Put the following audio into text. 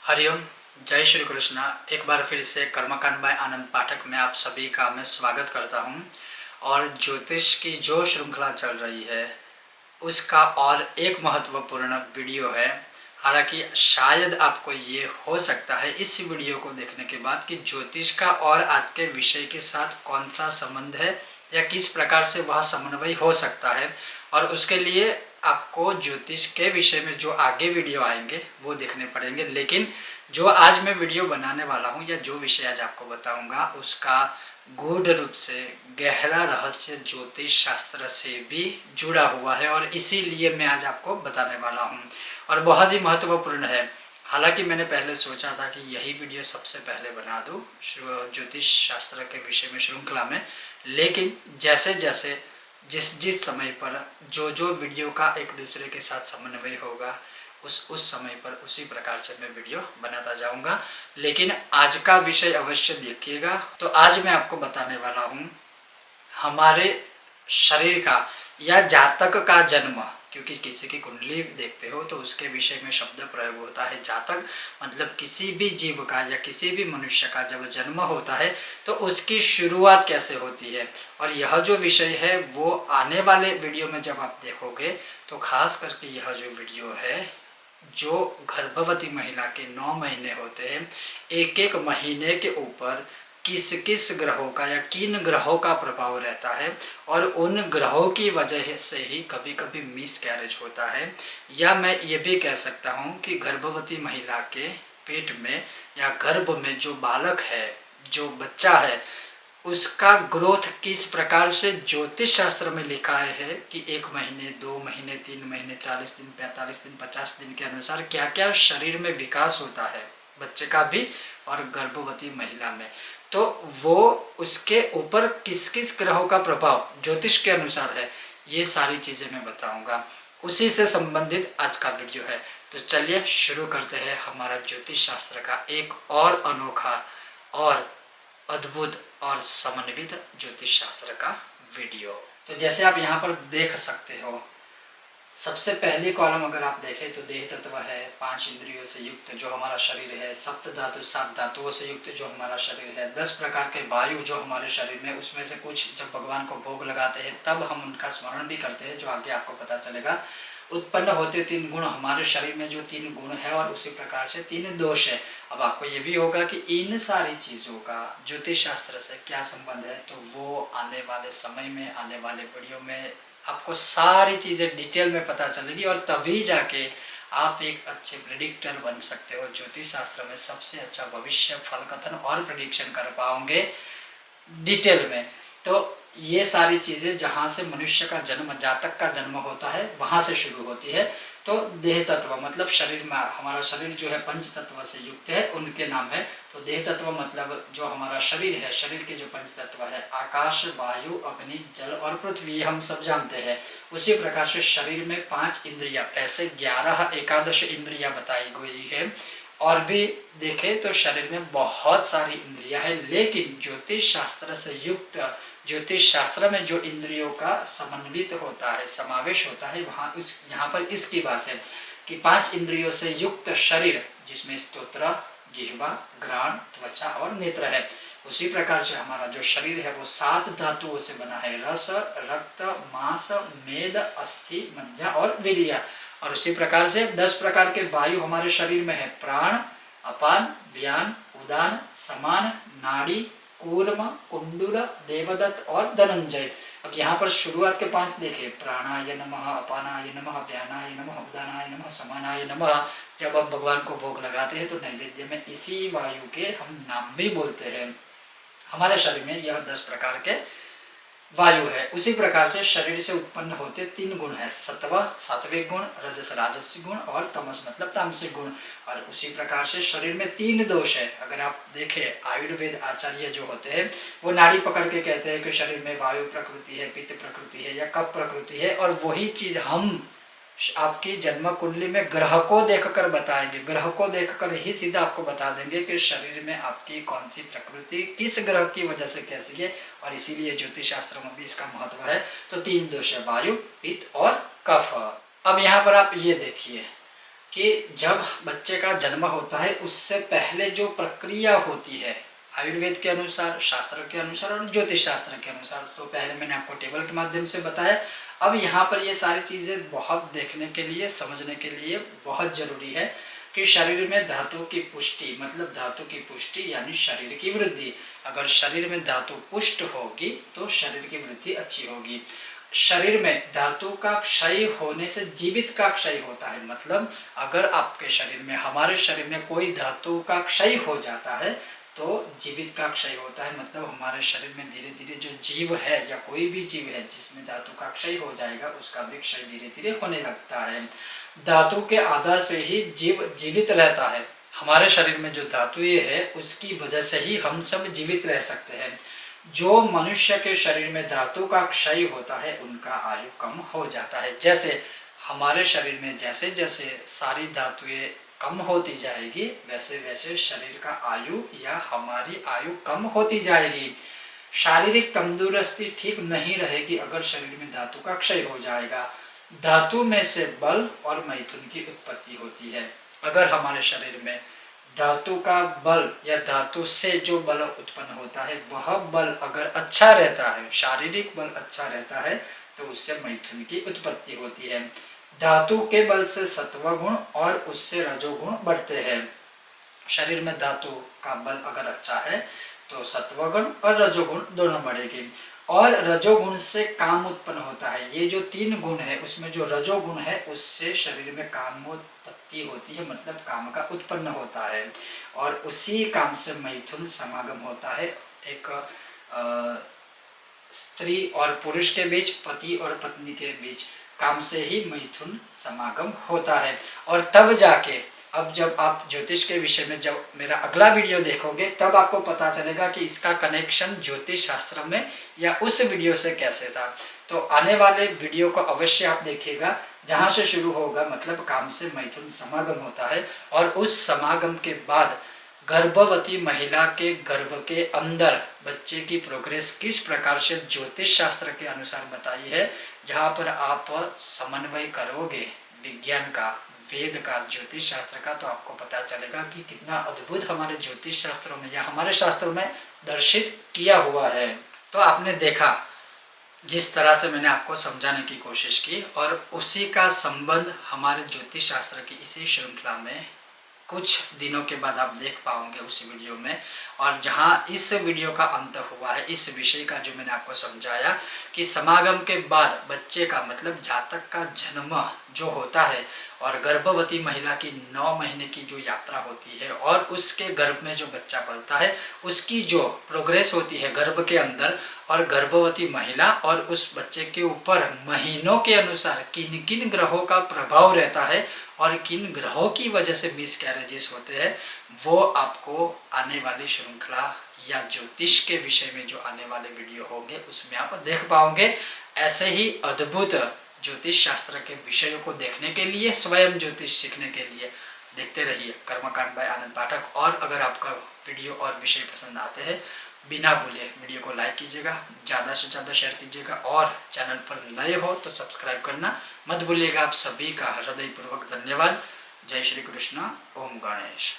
हरिओम। जय श्री कृष्णा। एक बार फिर से कर्मकांड बाय आनंद पाठक में आप सभी का मैं स्वागत करता हूं। और ज्योतिष की जो श्रृंखला चल रही है उसका और एक महत्वपूर्ण वीडियो है। हालांकि शायद आपको ये हो सकता है इस वीडियो को देखने के बाद कि ज्योतिष का और आज के विषय के साथ कौन सा संबंध है या किस प्रकार से वह समन्वय हो सकता है। और उसके लिए आपको ज्योतिष के विषय में जो आगे वीडियो आएंगे वो देखने पड़ेंगे। लेकिन जो आज मैं वीडियो बनाने वाला हूँ या जो विषय आज आपको बताऊंगा उसका गूढ़ रूप से गहरा रहस्य ज्योतिष शास्त्र से भी जुड़ा हुआ है और इसीलिए मैं आज आपको बताने वाला हूँ और बहुत ही महत्वपूर्ण है। हालांकि मैंने पहले सोचा था कि यही वीडियो सबसे पहले बना दूँ ज्योतिष शास्त्र के विषय में श्रृंखला में, लेकिन जैसे जैसे जिस समय पर जो वीडियो का एक दूसरे के साथ समन्वय होगा उस समय पर उसी प्रकार से मैं वीडियो बनाता जाऊंगा। लेकिन आज का विषय अवश्य देखिएगा। तो आज मैं आपको बताने वाला हूँ हमारे शरीर का या जातक का जन्म, क्योंकि किसी की कुंडली देखते हो तो उसके विषय में शब्द प्रयोग होता है जातक, मतलब किसी भी जीव का या किसी भी मनुष्य का जब जन्म होता है तो उसकी शुरुआत कैसे होती है। और यह जो विषय है वो आने वाले वीडियो में जब आप देखोगे तो खास करके यह जो वीडियो है जो गर्भवती महिला के 9 महीने होते हैं, एक एक महीने के ऊपर किस किस ग्रहों का या किन ग्रहों का प्रभाव रहता है और उन ग्रहों की वजह से ही कभी कभी मिस कैरेज होता है। या मैं ये भी कह सकता हूँ कि गर्भवती महिला के पेट में या गर्भ में जो बालक है, जो बच्चा है, उसका ग्रोथ किस प्रकार से ज्योतिष शास्त्र में लिखा है कि 1 महीने 2 महीने 3 महीने 40 दिन 45 दिन 50 दिन के अनुसार क्या क्या शरीर में विकास होता है बच्चे का भी और गर्भवती महिला में, तो वो उसके ऊपर किस किस ग्रहों का प्रभाव ज्योतिष के अनुसार है, ये सारी चीज़ें मैं बताऊंगा। उसी से संबंधित आज का वीडियो है। तो चलिए शुरू करते हैं हमारा ज्योतिष शास्त्र का एक और अनोखा और अद्भुत और समन्वित ज्योतिष शास्त्र का वीडियो। तो जैसे आप यहाँ पर देख सकते हो, सबसे पहली कॉलम अगर आप देखें तो देह तत्व है, 5 इंद्रियों से युक्त जो हमारा शरीर है, सप्त धातु 7 धातुओं से युक्त जो हमारा शरीर है, 10 प्रकार के वायु जो हमारे शरीर में, उसमें से कुछ जब भगवान को भोग लगाते हैं तब हम उनका स्मरण भी करते हैं, जो आगे आपको पता चलेगा। उत्पन्न होते 3 गुण हमारे शरीर में, जो 3 गुण है और उसी प्रकार से 3 दोष है। अब आपको ये भी होगा कि इन सारी चीज़ों का ज्योतिष शास्त्र से क्या संबंध है, तो वो आने वाले समय में, आने वाले वीडियो में आपको सारी चीज़ें डिटेल में पता चलेगी और तभी जाके आप एक अच्छे प्रेडिक्टर बन सकते हो। ज्योतिष शास्त्र में सबसे अच्छा भविष्य फल कथन और प्रेडिक्शन कर पाओगे डिटेल में। तो ये सारी चीज़ें जहाँ से मनुष्य का जन्म, जातक का जन्म होता है, वहाँ से शुरू होती है। तो देह तत्व मतलब शरीर में, हमारा शरीर जो है पंच तत्व से युक्त है, उनके नाम है। तो देह तत्व मतलब जो हमारा शरीर है, शरीर के जो पंच तत्व है, आकाश, वायु, अग्नि, जल और पृथ्वी, हम सब जानते हैं। उसी प्रकार से शरीर में 5 इंद्रियां, वैसे 11 एकादश इंद्रियां बताई गई है और भी देखें तो शरीर में बहुत सारी इंद्रियां हैं। लेकिन ज्योतिष शास्त्र से युक्त, ज्योतिष शास्त्र में जो इंद्रियों का समन्वित होता है, समावेश होता है, वहाँ यहाँ पर इसकी बात है कि 5 इंद्रियों से युक्त शरीर, जिसमें स्तोत्र, जिह्वा, घ्राण, त्वचा और नेत्र है। उसी प्रकार से हमारा जो शरीर है वो 7 धातुओं से बना है, रस, रक्त, मांस, मेद, अस्थि, मज्जा और वीर्य। और उसी प्रकार से 10 प्रकार के वायु हमारे शरीर में है, प्राण, अपान, व्यान, उदान, समान, नाड़ी, कूर्म, कुंडुल, देवदत्त और धनंजय। अब यहाँ पर शुरुआत के 5 देखें, प्राणाय नमः, अपानाय नमः, व्यानाय नमः, उदानाय नमः, समानाय नमः। जब आप भगवान को भोग लगाते हैं तो नैवेद्य में इसी वायु के हम नाम भी बोलते हैं। हमारे शरीर में यह 10 प्रकार के वायु है। उसी प्रकार से शरीर से उत्पन्न होते 3 गुण है, सत्व सात्विक गुण, रजस राजसिक गुण और तमस मतलब तामसिक गुण। और उसी प्रकार से शरीर में 3 दोष है। अगर आप देखें आयुर्वेद आचार्य जो होते हैं वो नाड़ी पकड़ के कहते हैं कि शरीर में वायु प्रकृति है, पित्त प्रकृति है या कफ प्रकृति है, और वही चीज हम आपकी जन्म कुंडली में ग्रह को देखकर बताएंगे। ग्रह को देखकर ही सीधा आपको बता देंगे कि शरीर में आपकी कौन सी प्रकृति किस ग्रह की वजह से कैसी है, और इसीलिए ज्योतिष शास्त्र में भी इसका महत्व है। तो 3 दोष है, वायु, पित्त और कफ। अब यहाँ पर आप ये देखिए कि जब बच्चे का जन्म होता है उससे पहले जो प्रक्रिया होती है आयुर्वेद के अनुसार, शास्त्र के अनुसार और ज्योतिष शास्त्र के अनुसार, तो पहले मैंने आपको टेबल के माध्यम से बताया। अब यहाँ पर ये सारी चीज़ें बहुत देखने के लिए, समझने के लिए बहुत ज़रूरी है कि शरीर में धातु की पुष्टि, मतलब धातु की पुष्टि यानी शरीर की वृद्धि। अगर शरीर में धातु पुष्ट होगी तो शरीर की वृद्धि अच्छी होगी। शरीर में धातु का क्षय होने से जीवित का क्षय होता है, मतलब अगर आपके शरीर में, हमारे शरीर में कोई धातु का क्षय हो जाता है तो जीवित का क्षय होता है, मतलब हमारे शरीर में धीरे धीरे जो जीव है या कोई भी जीव है जिसमें धातु का क्षय हो जाएगा उसका भी क्षय धीरे धीरे होने लगता है। धातु के आधार से ही जीव जीवित रहता है। हमारे शरीर में जो धातु है उसकी वजह से ही हम सब जीवित रह सकते हैं। जो मनुष्य के शरीर में धातु का क्षय होता है उनका आयु कम हो जाता है। जैसे हमारे शरीर में जैसे जैसे सारी धातुएं कम होती जाएगी वैसे वैसे शरीर का आयु या हमारी आयु कम होती जाएगी। शारीरिक तंदुरुस्ती ठीक नहीं रहेगी अगर शरीर में धातु का क्षय हो जाएगा। धातु में से बल और मैथुन की उत्पत्ति होती है। अगर हमारे शरीर में धातु का बल या धातु से जो बल उत्पन्न होता है वह बल अगर अच्छा रहता है, शारीरिक बल अच्छा रहता है, तो उससे मैथुन की उत्पत्ति होती है। धातु के बल से सत्व गुण और उससे रजोगुण बढ़ते हैं। शरीर में धातु का बल अगर अच्छा है तो सत्वगुण और रजोगुण दोनों बढ़ेगी। और रजोगुण से काम उत्पन्न होता है। ये जो 3 गुण है उसमें जो रजोगुण है उससे शरीर में कामोत्पत्ति होती है, मतलब काम का उत्पन्न होता है। और उसी काम से मैथुन समागम होता है। एक स्त्री और पुरुष के बीच, पति और पत्नी के बीच काम से ही मैथुन समागम होता है। और तब जाके, अब जब आप ज्योतिष के विषय में जब मेरा अगला वीडियो देखोगे तब आपको पता चलेगा कि इसका कनेक्शन ज्योतिष शास्त्र में या उस वीडियो से कैसे था। तो आने वाले वीडियो को अवश्य आप देखिएगा, जहाँ से शुरू होगा, मतलब काम से मैथुन समागम होता है और उस समागम के बाद गर्भवती महिला के गर्भ के अंदर बच्चे की प्रोग्रेस किस प्रकार से ज्योतिष शास्त्र के अनुसार बताई है। जहाँ पर आप समन्वय करोगे विज्ञान का, वेद का, ज्योतिष शास्त्र का, तो आपको पता चलेगा कि कितना अद्भुत हमारे ज्योतिष शास्त्रों में या हमारे शास्त्रों में दर्शित किया हुआ है। तो आपने देखा जिस तरह से मैंने आपको समझाने की कोशिश की, और उसी का संबंध हमारे ज्योतिष शास्त्र की इसी श्रृंखला में कुछ दिनों के बाद आप देख पाओगे उस वीडियो में। और जहां इस वीडियो का अंत हुआ है, इस विषय का जो मैंने आपको समझाया कि समागम के बाद बच्चे का, मतलब जातक का जन्म जो होता है और गर्भवती महिला की 9 महीने की जो यात्रा होती है और उसके गर्भ में जो बच्चा पलता है उसकी जो प्रोग्रेस होती है गर्भ के अंदर, और गर्भवती महिला और उस बच्चे के ऊपर महीनों के अनुसार किन किन ग्रहों का प्रभाव रहता है और किन ग्रहों की वजह से मिसकैरेजेस होते हैं, वो आपको आने वाली श्रृंखला या ज्योतिष के विषय में जो आने वाले वीडियो होंगे उसमें आप देख पाओगे। ऐसे ही अद्भुत ज्योतिष शास्त्र के विषयों को देखने के लिए, स्वयं ज्योतिष सीखने के लिए देखते रहिए कर्मकांड बाय आनंद पाठक। और अगर आपका वीडियो और विषय पसंद आते हैं, बिना भूले वीडियो को लाइक कीजिएगा, ज़्यादा से ज़्यादा शेयर कीजिएगा, और चैनल पर नए हो तो सब्सक्राइब करना मत भूलिएगा। आप सभी का हृदयपूर्वक धन्यवाद। जय श्री कृष्ण। ओम गणेश।